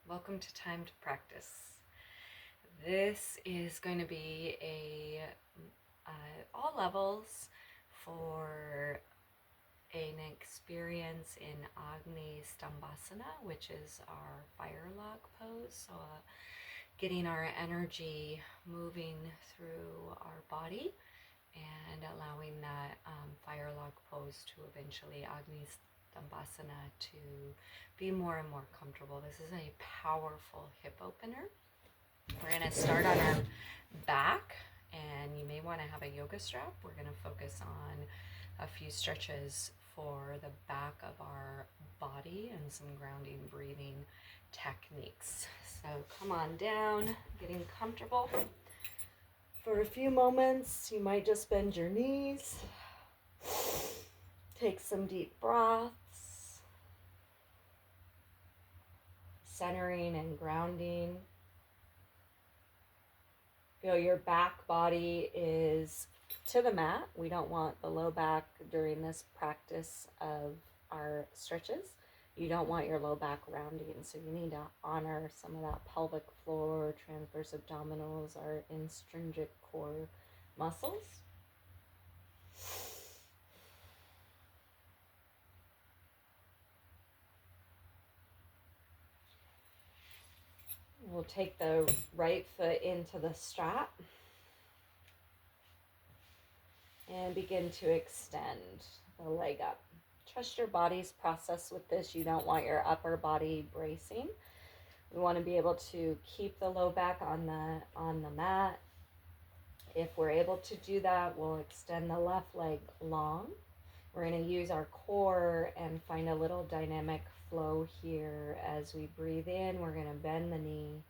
Welcome to Time to Practice. This is going to be all levels for an experience in Agni Stambhasana, which is our fire log pose. So getting our energy moving through our body and allowing that fire log pose to eventually Agni Stambhasana to be more and more comfortable. This is a powerful hip opener. We're going to start on our back, and you may want to have a yoga strap. We're going to focus on a few stretches for the back of our body and some grounding breathing techniques. So come on down, getting comfortable. For a few moments, you might just bend your knees. Take some deep breaths, centering and grounding. Feel your back body is to the mat. We don't want the low back during this practice of our stretches. You don't want your low back rounding, so you need to honor some of that pelvic floor, transverse abdominals, our intrinsic core muscles. We'll take the right foot into the strap and begin to extend the leg up. Trust your body's process with this. You don't want your upper body bracing. We want to be able to keep the low back on the mat. If we're able to do that, we'll extend the left leg long. We're going to use our core and find a little dynamic flow here. As we breathe in, we're going to bend the knee.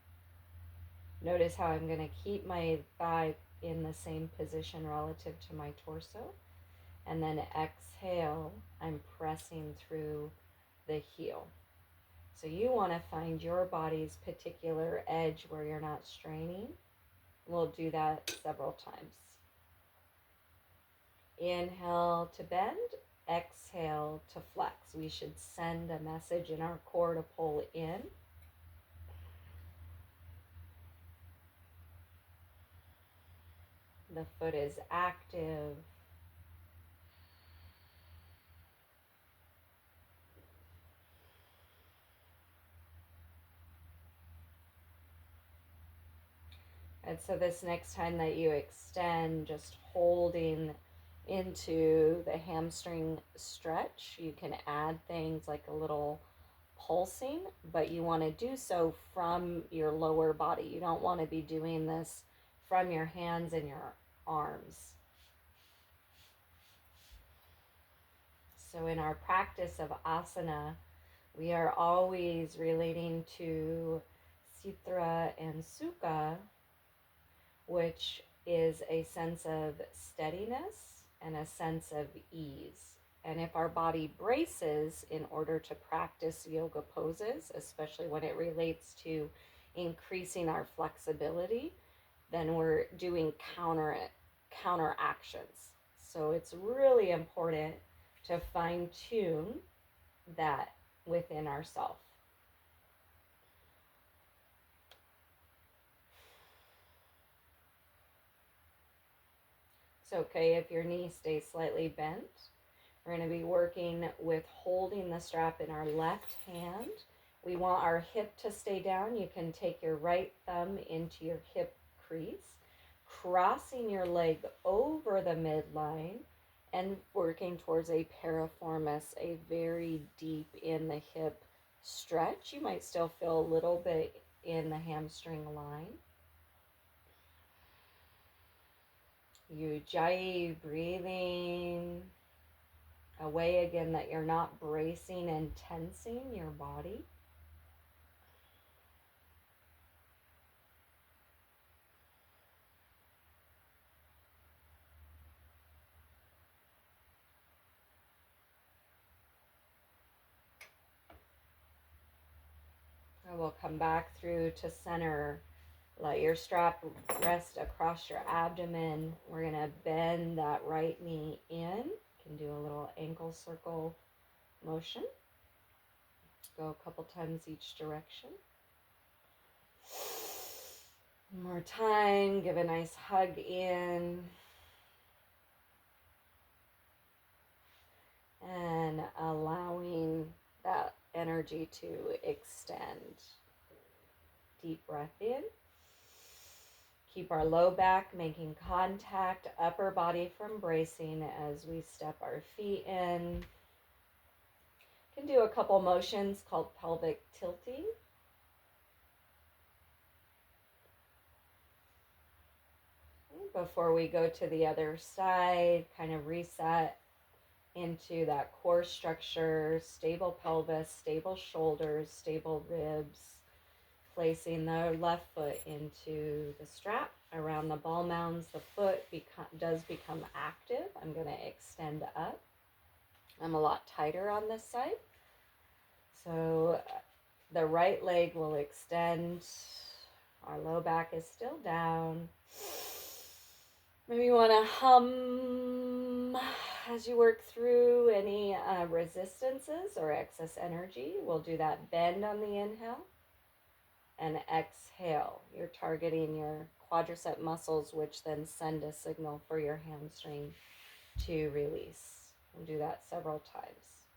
Notice how I'm going to keep my thigh in the same position relative to my torso. And then exhale, I'm pressing through the heel. So you want to find your body's particular edge where you're not straining. We'll do that several times. Inhale to bend, exhale to flex. We should send a message in our core to pull in. The foot is active. And so this next time that you extend, just holding into the hamstring stretch, you can add things like a little pulsing, but you want to do so from your lower body. You don't want to be doing this from your hands and your arms. So in our practice of asana, we are always relating to Sitra and Sukha, which is a sense of steadiness and a sense of ease. And if our body braces in order to practice yoga poses, especially when it relates to increasing our flexibility, then we're doing counter actions. So it's really important to fine tune that within ourselves. It's okay if your knee stays slightly bent. We're going to be working with holding the strap in our left hand. We want our hip to stay down. You can take your right thumb into your hip crease, crossing your leg over the midline and working towards a piriformis, a very deep in the hip stretch. You might still feel a little bit in the hamstring line. Ujjayi, breathing away again, that you're not bracing and tensing your body. And we'll come back through to center. Let your strap rest across your abdomen. We're going to bend that right knee in. You can do a little ankle circle motion. Go a couple times each direction. One more time, give a nice hug in. And allowing that energy to extend. Deep breath in. Keep our low back making contact, upper body from bracing as we step our feet in. You can do a couple motions called pelvic tilting. Before we go to the other side, kind of reset into that core structure, stable pelvis, stable shoulders, stable ribs. Placing the left foot into the strap around the ball mounds. The foot does become active. I'm going to extend up. I'm a lot tighter on this side. So the right leg will extend. Our low back is still down. Maybe you want to hum as you work through any resistances or excess energy. We'll do that bend on the inhale. And exhale. You're targeting your quadricep muscles, which then send a signal for your hamstring to release. We'll do that several times.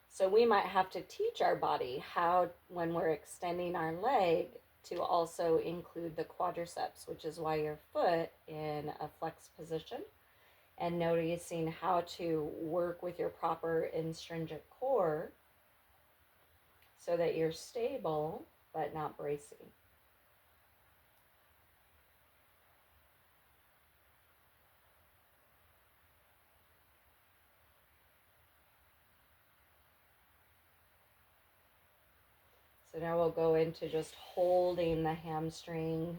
So we might have to teach our body how, when we're extending our leg, to also include the quadriceps, which is why your foot in a flex position, and noticing how to work with your proper astringent core so that you're stable but not bracing. So now we'll go into just holding the hamstring.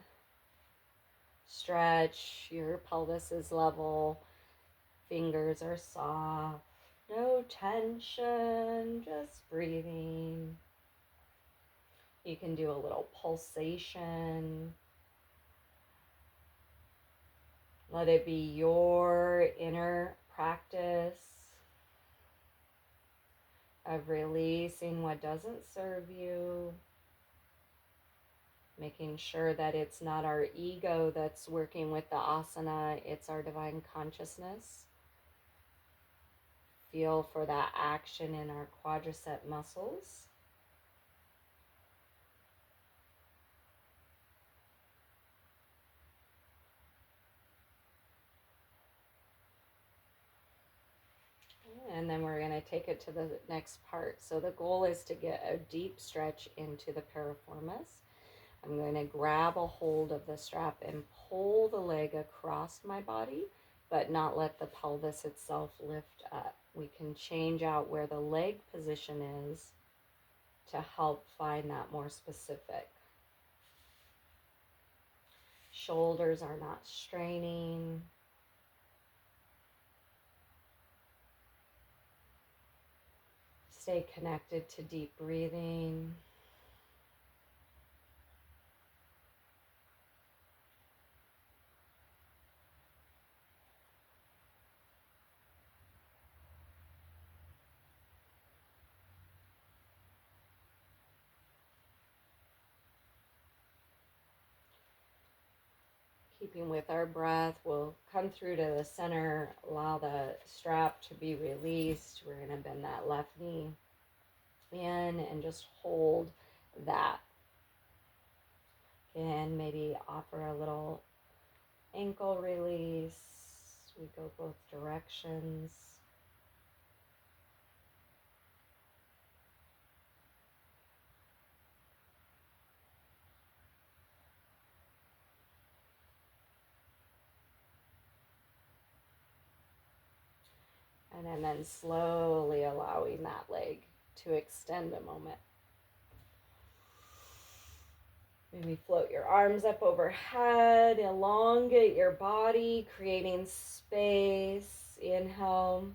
Stretch, your pelvis is level, fingers are soft, no tension, just breathing. You can do a little pulsation. Let it be your inner practice of releasing what doesn't serve you, making sure that it's not our ego that's working with the asana, it's our divine consciousness. Feel for that action in our quadricep muscles. And then we're going to take it to the next part. So the goal is to get a deep stretch into the piriformis. I'm going to grab a hold of the strap and pull the leg across my body, but not let the pelvis itself lift up. We can change out where the leg position is to help find that more specific. Shoulders are not straining. Stay connected to deep breathing. Keeping with our breath, we'll come through to the center, allow the strap to be released. We're going to bend that left knee in and just hold that. Again, maybe offer a little ankle release. We go both directions. And then slowly allowing that leg to extend a moment. Maybe float your arms up overhead, elongate your body, creating space. Inhale,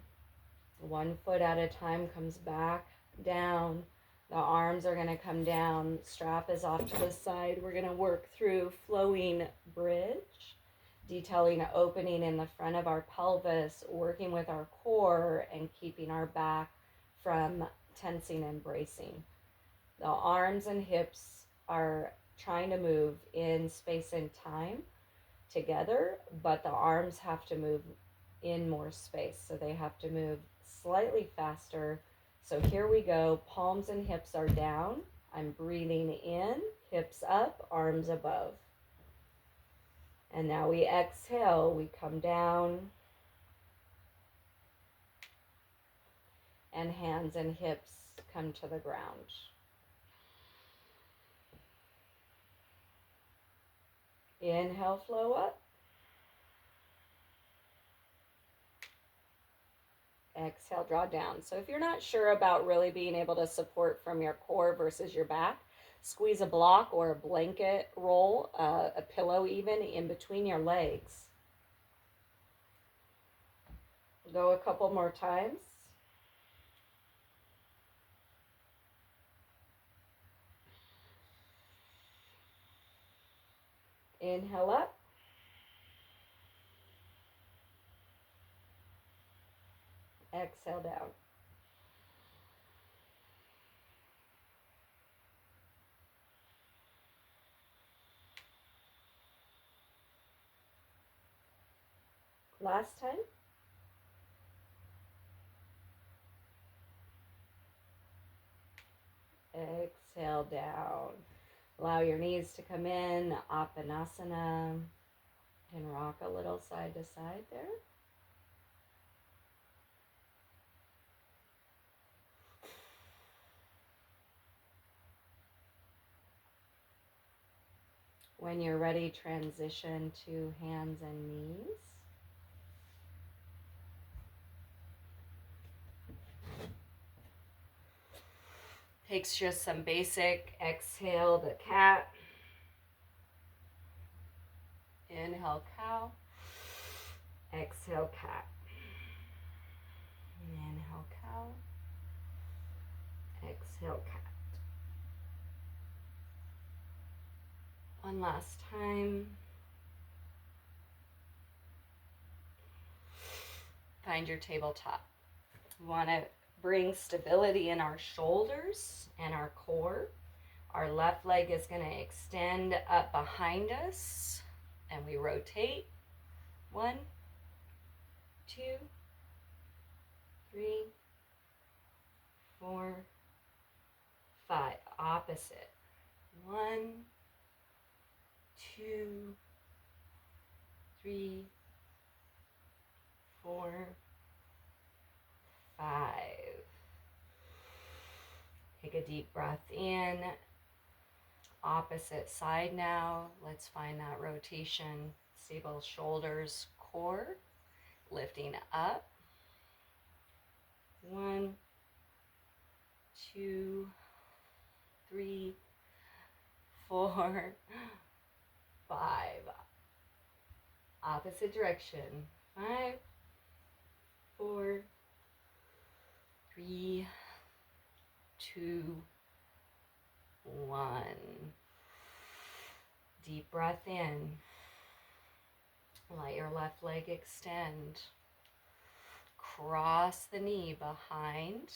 one foot at a time comes back down. The arms are going to come down. Strap is off to the side. We're going to work through flowing bridge, detailing an opening in the front of our pelvis, working with our core and keeping our back from tensing and bracing. The arms and hips are trying to move in space and time together, but the arms have to move in more space. So they have to move slightly faster. So here we go. Palms and hips are down. I'm breathing in, hips up, arms above. And now we exhale, we come down. And hands and hips come to the ground. Inhale, flow up. Exhale, draw down. So if you're not sure about really being able to support from your core versus your back, squeeze a block or a blanket roll, a pillow even, in between your legs. Go a couple more times. Inhale up. Exhale down. Last time. Exhale down. Allow your knees to come in, Apanasana, and rock a little side to side there. When you're ready, transition to hands and knees. Takes just some basic exhale, the cat. Inhale, cow. Exhale, cat. Inhale, cow. Exhale, cat. One last time. Find your tabletop. We want to bring stability in our shoulders and our core. Our left leg is going to extend up behind us, and we rotate. 1, 2, 3, 4, 5. Opposite. 1, 2, 3, 4, 5. Take a deep breath in. Opposite side now. Let's find that rotation. Stable shoulders, core. Lifting up. 1, 2, 3, 4, 5. Opposite direction. 5, 4, 3, 2, 1. Deep breath in. Let your left leg extend. Cross the knee behind.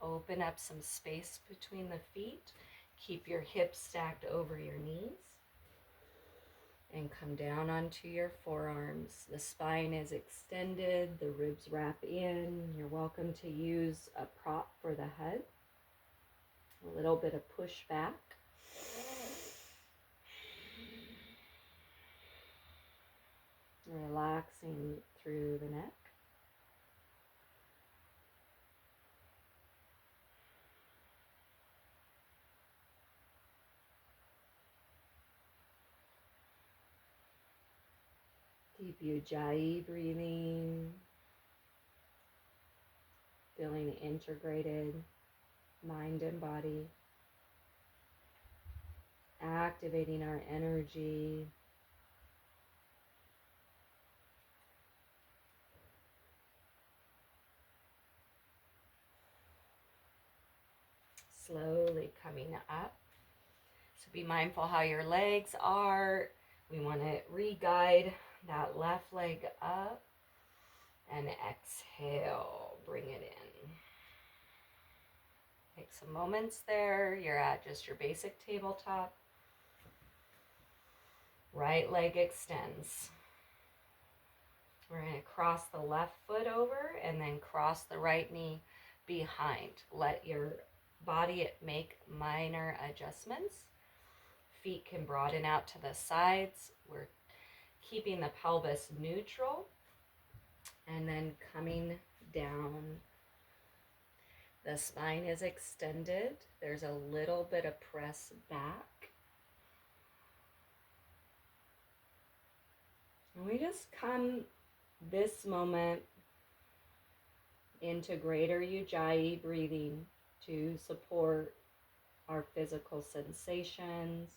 Open up some space between the feet. Keep your hips stacked over your knees. And come down onto your forearms. The spine is extended. The ribs wrap in. You're welcome to use a prop for the head. A little bit of push back. Relaxing through the neck. Deep Ujjayi breathing. Feeling integrated, mind and body. Activating our energy. Slowly coming up. So be mindful how your legs are. We want to re-guide that left leg up. And exhale, bring it in. Take some moments there. You're at just your basic tabletop. Right leg extends. We're going to cross the left foot over and then cross the right knee behind. Let your body make minor adjustments. Feet can broaden out to the sides. We're keeping the pelvis neutral and then coming down. The spine is extended. There's a little bit of press back. And we just come this moment into greater Ujjayi breathing to support our physical sensations,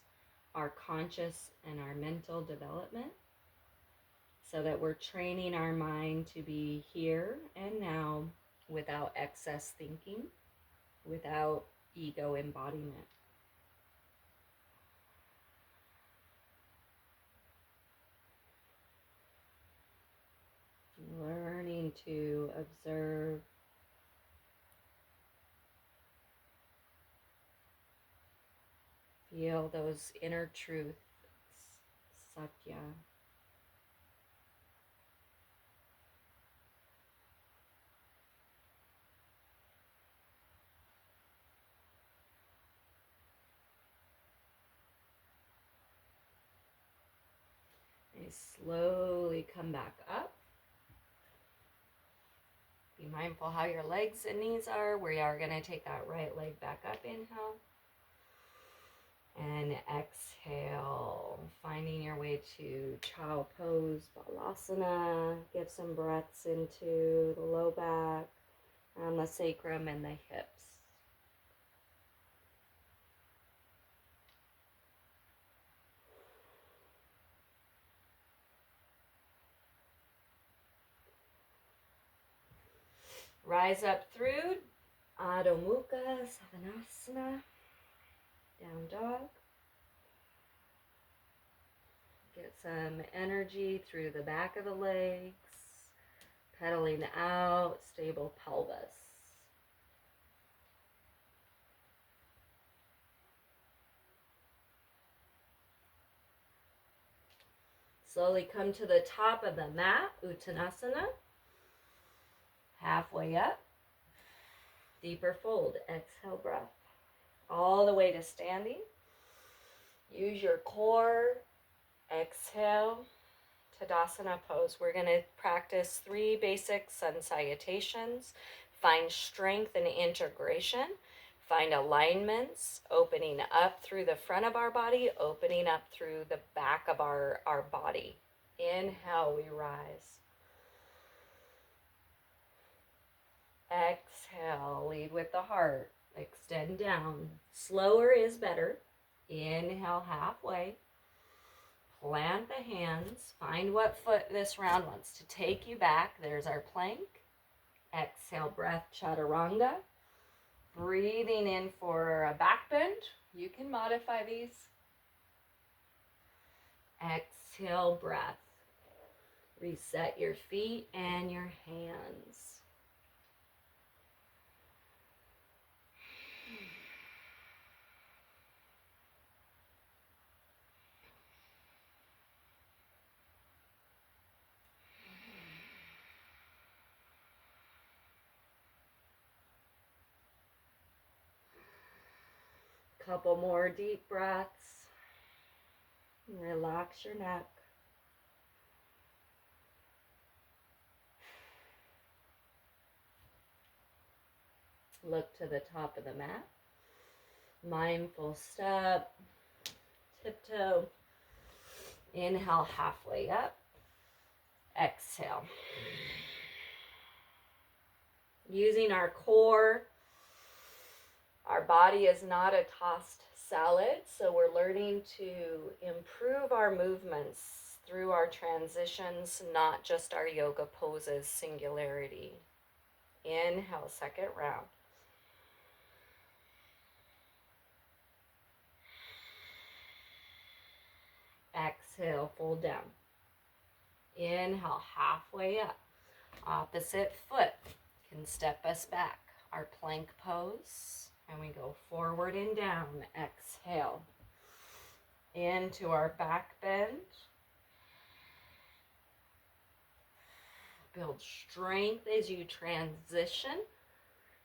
our conscious and our mental development, so that we're training our mind to be here and now without excess thinking, without ego embodiment. Learning to observe, feel those inner truths, satya. And slowly come back up. Be mindful how your legs and knees are. We are going to take that right leg back up. Inhale. And exhale. Finding your way to Child Pose, Balasana. Give some breaths into the low back, around the sacrum and the hips. Rise up through Adho Mukha Savasana, down dog. Get some energy through the back of the legs, pedaling out, stable pelvis. Slowly come to the top of the mat, Uttanasana. Halfway up, deeper fold, exhale breath. All the way to standing. Use your core, exhale, Tadasana pose. We're going to practice 3 basic sun salutations. Find strength and integration. Find alignments, opening up through the front of our body, opening up through the back of our body. Inhale, we rise. Exhale, lead with the heart. Extend down. Slower is better. Inhale halfway. Plant the hands. Find what foot this round wants to take you back. There's our plank. Exhale, breath, chaturanga. Breathing in for a back bend. You can modify these. Exhale, breath. Reset your feet and your hands. Couple more deep breaths. Relax your neck. Look to the top of the mat. Mindful step. Tiptoe. Inhale halfway up. Exhale. Using our core. Our body is not a tossed salad, so we're learning to improve our movements through our transitions, not just our yoga poses, singularity. Inhale, second round. Exhale, fold down. Inhale, halfway up. Opposite foot can step us back. Our plank pose, And we go forward and down. Exhale. Into our back bend. Build strength as you transition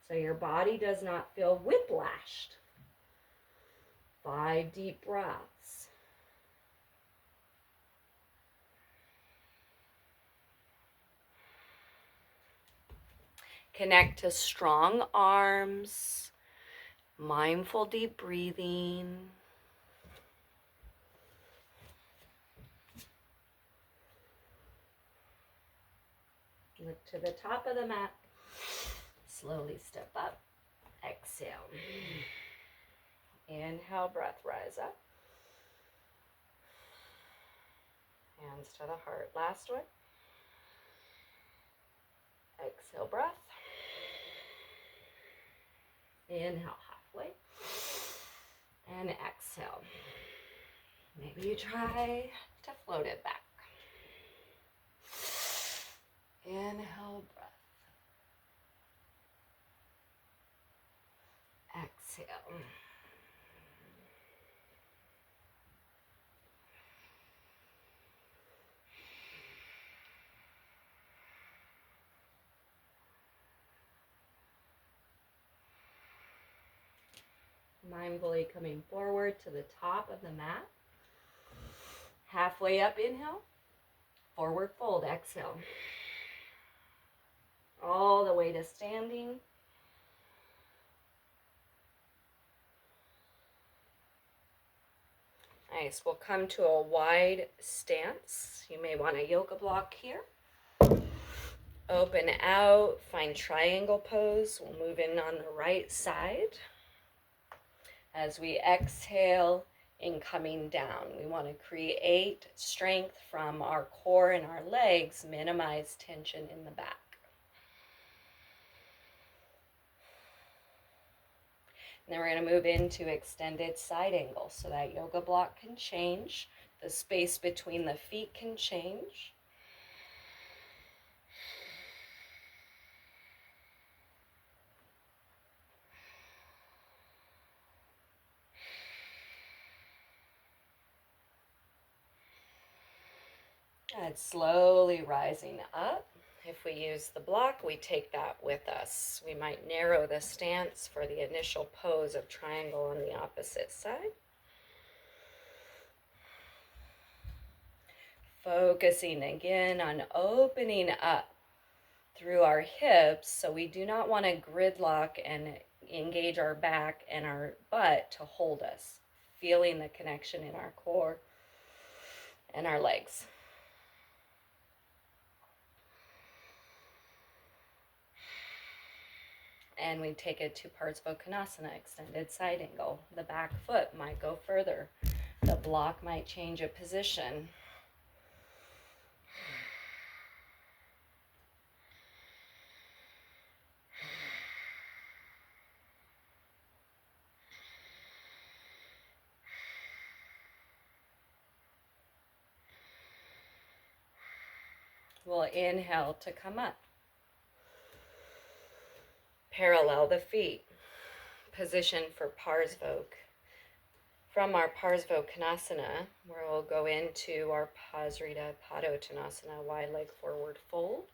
so your body does not feel whiplashed. 5 deep breaths. Connect to strong arms, mindful deep breathing. Look to the top of the mat. Slowly step up. Exhale. Inhale, breath, rise up. Hands to the heart. Last one. Exhale, breath. Inhale, halfway. And exhale. Maybe you try to float it back. Inhale, breath. Exhale. Mindfully coming forward to the top of the mat. Halfway up, inhale. Forward fold, exhale. All the way to standing. Nice. We'll come to a wide stance. You may want a yoga block here. Open out, find triangle pose. We'll move in on the right side. As we exhale in coming down, we want to create strength from our core and our legs, minimize tension in the back. And then we're going to move into extended side angle. So that yoga block can change. The space between the feet can change. And slowly rising up. If we use the block, we take that with us. We might narrow the stance for the initial pose of triangle on the opposite side. Focusing again on opening up through our hips, so we do not want to gridlock and engage our back and our butt to hold us. Feeling the connection in our core and our legs. And we take it to Parsvottanasana, extended side angle. The back foot might go further. The block might change a position. We'll inhale to come up. Parallel the feet. Position for Parsvok. From our Parsvottanasana, where we'll go into our Pasrita Padottanasana, wide leg forward fold.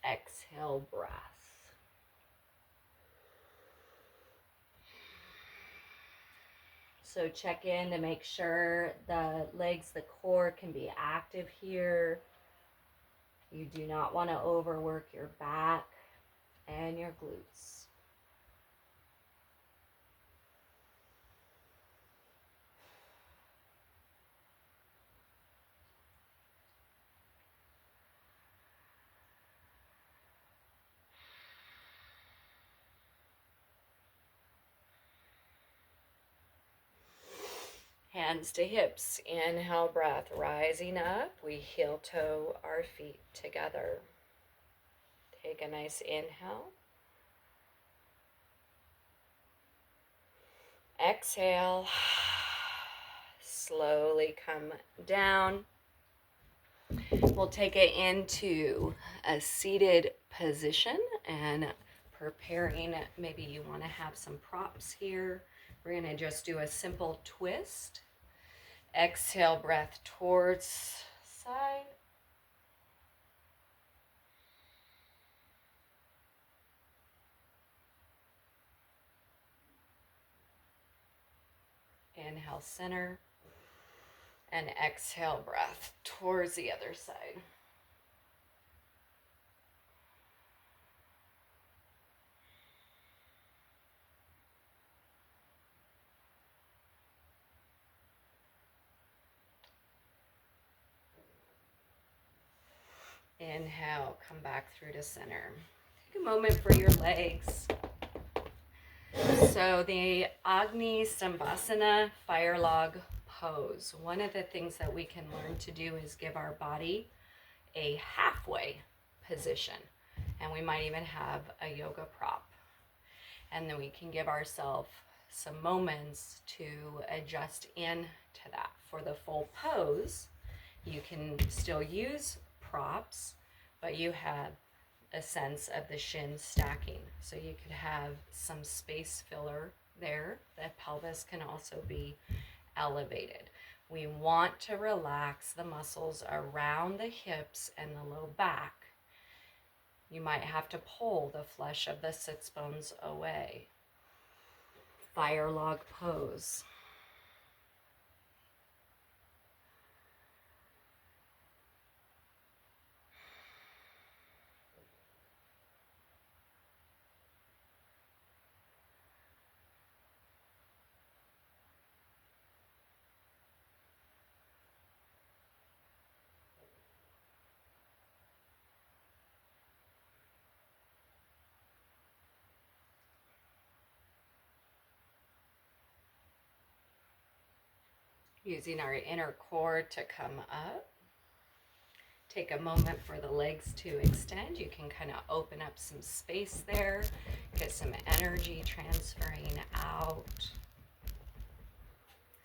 Exhale, breath. So check in to make sure the legs, the core can be active here. You do not want to overwork your back and your glutes. Hands to hips. Inhale, breath. Rising up, we heel toe our feet together. Take a nice inhale. Exhale. Slowly come down. We'll take it into a seated position and preparing, maybe you want to have some props here. We're going to just do a simple twist. Exhale, breath towards side. Inhale, center. And exhale, breath towards the other side. Inhale, come back through to center. Take a moment for your legs. So the Agni Stambhasana fire log pose. One of the things that we can learn to do is give our body a halfway position. And we might even have a yoga prop. And then we can give ourselves some moments to adjust into that. For the full pose, you can still use props, but you have a sense of the shins stacking. So you could have some space filler there. The pelvis can also be elevated. We want to relax the muscles around the hips and the low back. You might have to pull the flesh of the sits bones away. Fire log pose. Using our inner core to come up. Take a moment for the legs to extend. You can kind of open up some space there, get some energy transferring out.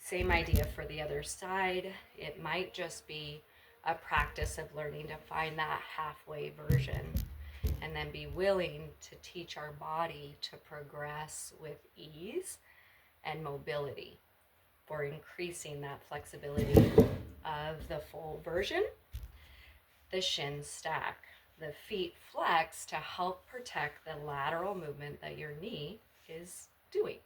Same idea for the other side. It might just be a practice of learning to find that halfway version and then be willing to teach our body to progress with ease and mobility for increasing that flexibility of the full version. The shins stack, the feet flex to help protect the lateral movement that your knee is doing.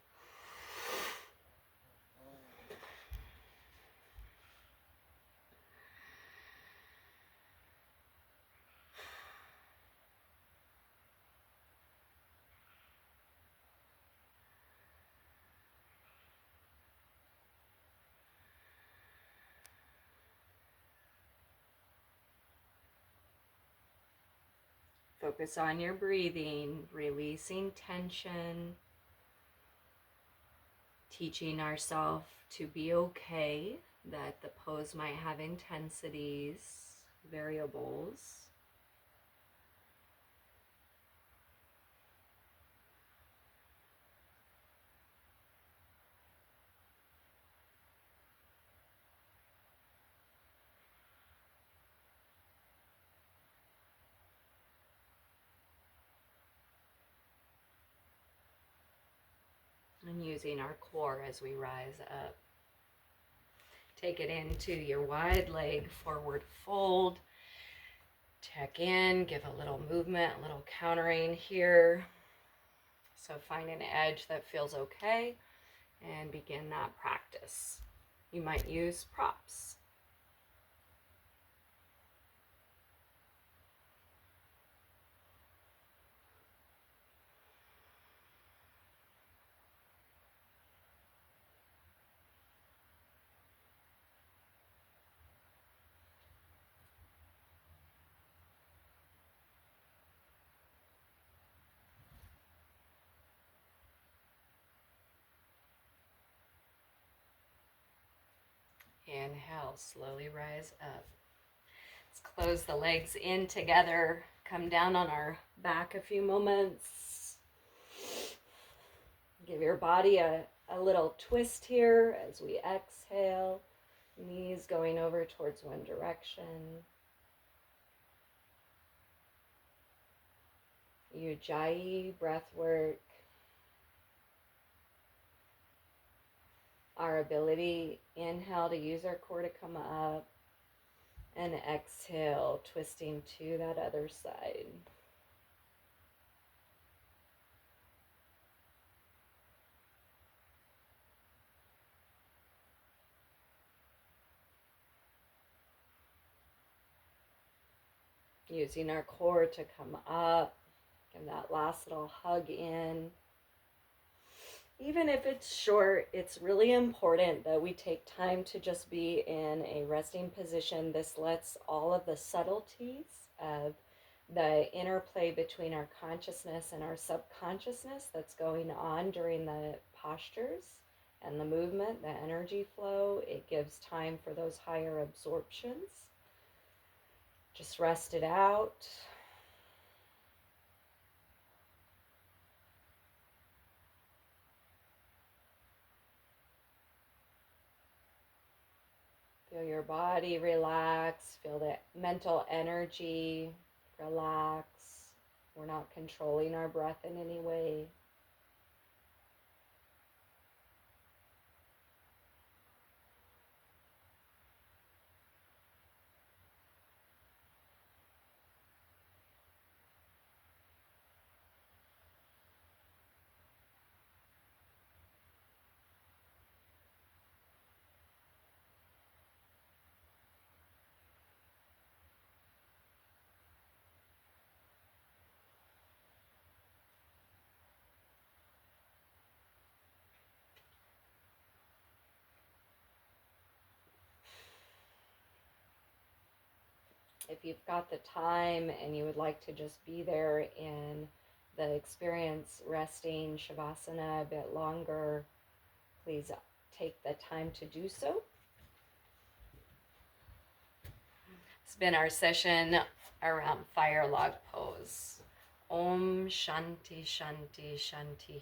Focus on your breathing, releasing tension, teaching ourselves to be okay, that the pose might have intensities, variables. And using our core as we rise up. Take it into your wide leg forward fold. Check in, give a little movement, a little countering here. So find an edge that feels okay and begin that practice. You might use props. Inhale, slowly rise up. Let's close the legs in together. Come down on our back a few moments. Give your body a little twist here as we exhale. Knees going over towards one direction. Ujjayi breath work, our ability, inhale to use our core to come up, and exhale, twisting to that other side. Using our core to come up, and that last little hug in. Even if it's short, it's really important that we take time to just be in a resting position. This lets all of the subtleties of the interplay between our consciousness and our subconsciousness that's going on during the postures and the movement, the energy flow. It gives time for those higher absorptions. Just rest it out. Feel your body relax. Feel the mental energy relax. We're not controlling our breath in any way. If you've got the time and you would like to just be there in the experience, resting Shavasana a bit longer, please take the time to do so. It's been our session around fire log pose. Om Shanti Shanti Shanti.